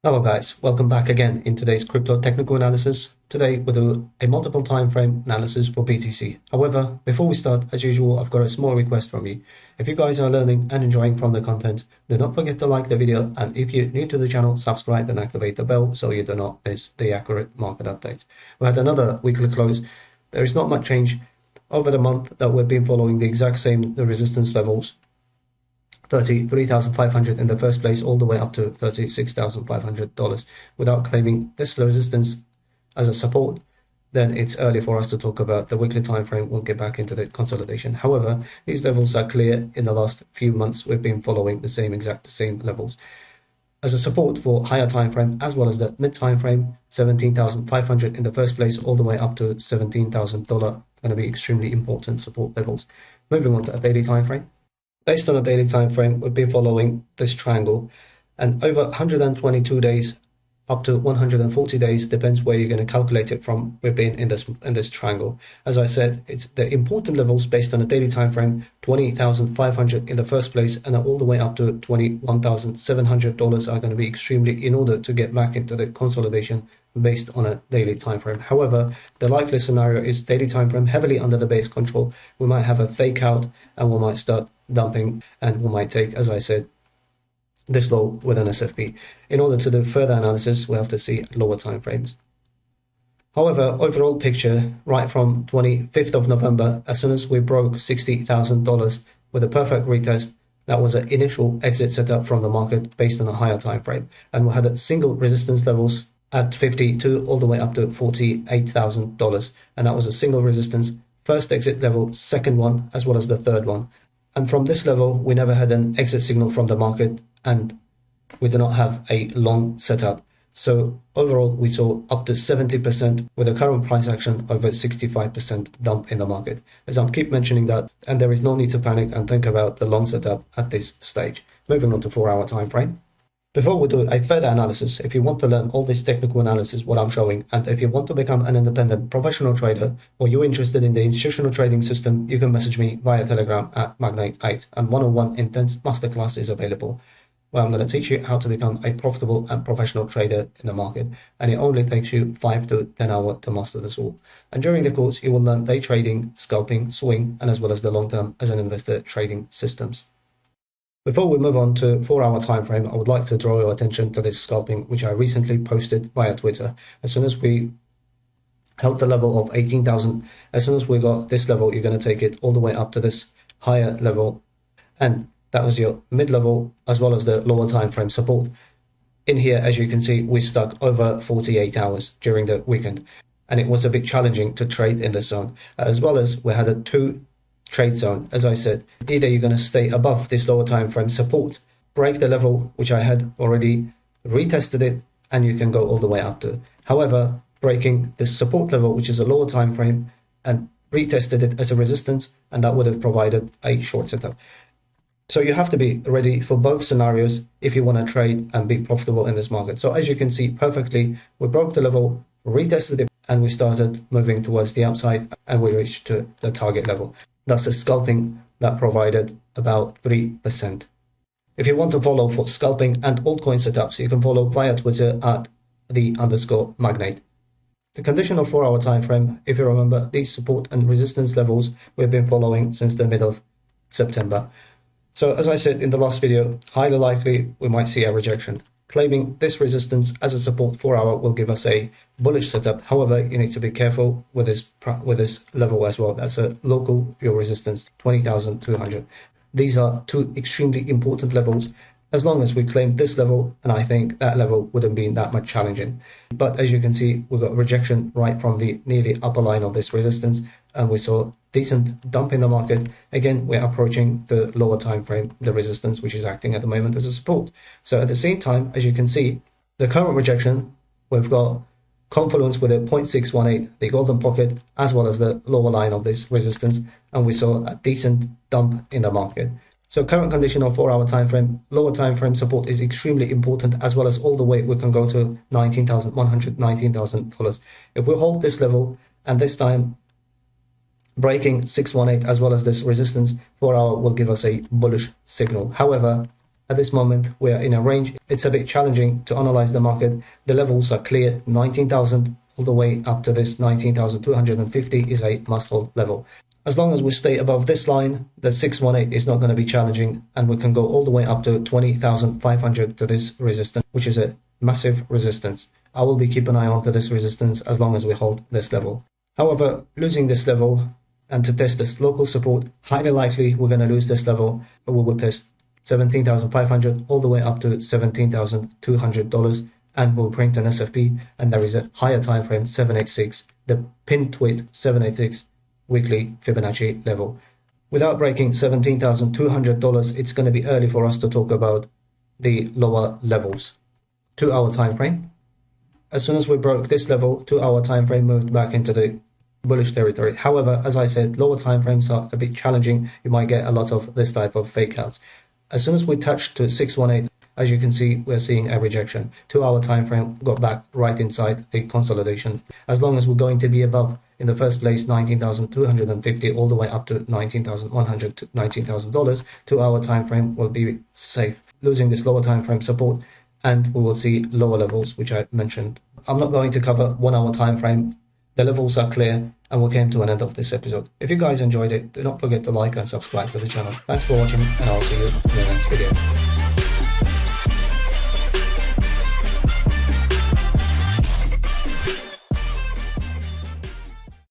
Hello guys, welcome back again in today's crypto technical analysis. Today we'll do a multiple time frame analysis for BTC. However, before we start, as usual, I've got a small request from you. If you guys are learning and enjoying from the content, do not forget to like the video, and if you're new to the channel, subscribe and activate the bell so you do not miss the accurate market updates. We had another weekly close. There is not much change over the month that we've been following the exact same resistance levels. 33,500 in the first place, all the way up to $36,500. Without claiming this resistance as a support, then it's early for us to talk about the weekly time frame. We'll get back into the consolidation. However, these levels are clear. In the last few months, we've been following the same levels as a support for higher time frame, as well as the mid time frame. 17,500 in the first place, all the way up to $17,000, going to be extremely important support levels. Moving on to a daily time frame. Based on a daily time frame, we've been following this triangle, and over 122 days up to 140 days, depends where you're going to calculate it from, we've been in this triangle. As I said, it's the important levels based on a daily time frame. 28,500 in the first place, and all the way up to $21,700 are going to be extremely in order to get back into the consolidation based on a daily time frame. However, the likely scenario is daily time frame heavily under the base control. We might have a fake out and we might start dumping, and we might take, as I said, this low with an SFP. In order to do further analysis, we have to see lower time frames. However, overall picture, right from 25th of November, as soon as we broke $60,000 with a perfect retest, that was an initial exit setup from the market based on a higher time frame, and we had a single resistance levels at 52 all the way up to $48,000, and that was a single resistance, first exit level, second one, as well as the third one. And from this level, we never had an exit signal from the market, and we do not have a long setup. So overall, we saw up to 70% with the current price action, over 65% dump in the market. As I keep mentioning that, and there is no need to panic and think about the long setup at this stage. Moving on to 4-hour time frame. Before we do a further analysis, if you want to learn all this technical analysis, what I'm showing, and if you want to become an independent professional trader, or you're interested in the institutional trading system, you can message me via Telegram at Magnate8, and one-on-one intense masterclass is available, where I'm going to teach you how to become a profitable and professional trader in the market, and it only takes you 5 to 10 hours to master this all. And during the course, you will learn day trading, scalping, swing, and as well as the long-term as an investor trading systems. Before we move on to 4-hour time frame, I would like to draw your attention to this scalping, which I recently posted via Twitter. As soon as we held the level of 18,000, as soon as we got this level, you're going to take it all the way up to this higher level, and that was your mid-level as well as the lower time frame support. In here, as you can see, we stuck over 48 hours during the weekend, and it was a bit challenging to trade in this zone, as well as we had a 2 trade zone. As I said, either you're going to stay above this lower time frame support, break the level which I had already retested it, and you can go all the way up to. However, breaking this support level, which is a lower time frame, and retested it as a resistance, and that would have provided a short setup. So you have to be ready for both scenarios if you want to trade and be profitable in this market. So as you can see perfectly, we broke the level, retested it, and we started moving towards the upside, and we reached to the target level. That's a scalping that provided about 3%. If you want to follow for scalping and altcoin setups, you can follow via Twitter at @the_magnate. The conditional 4-hour time frame, if you remember, these support and resistance levels we've been following since the mid of September. So as I said in the last video, highly likely we might see a rejection. Claiming this resistance as a support 4-hour will give us a bullish setup. However, you need to be careful with this level as well. That's a local view resistance, 20,200. These are 2 extremely important levels. As long as we claim this level, and I think that level wouldn't be that much challenging. But as you can see, we got rejection right from the nearly upper line of this resistance, and we saw decent dump in the market. Again, we're approaching the lower time frame, the resistance, which is acting at the moment as a support. So at the same time, as you can see, the current rejection, we've got confluence with a 0.618, the golden pocket, as well as the lower line of this resistance, and we saw a decent dump in the market. So current condition of 4-hour time frame, lower time frame support is extremely important, as well as all the way we can go to $19,100, $19,000. If we hold this level, and this time breaking 618 as well as this resistance, 4-hour will give us a bullish signal. However, At this moment, we are in a range. It's a bit challenging to analyze the market. The levels are clear. 19,000 all the way up to this 19,250 is a must-hold level. As long as we stay above this line, the 618 is not going to be challenging, and we can go all the way up to 20,500 to this resistance, which is a massive resistance. I will be keeping an eye on to this resistance as long as we hold this level. However, losing this level and to test this local support, highly likely we're going to lose this level, but we will test 17,500 all the way up to $17,200, and we'll print an SFP, and there is a higher time frame 786, the pin tweet 786 weekly Fibonacci level. Without breaking $17,200, it's going to be early for us to talk about the lower levels. 2-hour time frame. As soon as we broke this level, 2-hour time frame moved back into the bullish territory. However, as I said, lower time frames are a bit challenging. You might get a lot of this type of fake outs. As soon as we touched to 618, as you can see, we're seeing a rejection. 2-hour time frame got back right inside the consolidation. As long as we're going to be above, in the first place, 19,250 all the way up to 19,100 to $19,000, 2-hour time frame will be safe. Losing this lower time frame support, and we will see lower levels, which I mentioned. I'm not going to cover 1-hour time frame. The levels are clear, and we came to an end of this episode. If you guys enjoyed it, do not forget to like and subscribe to the channel. Thanks for watching, and I'll see you in the next video.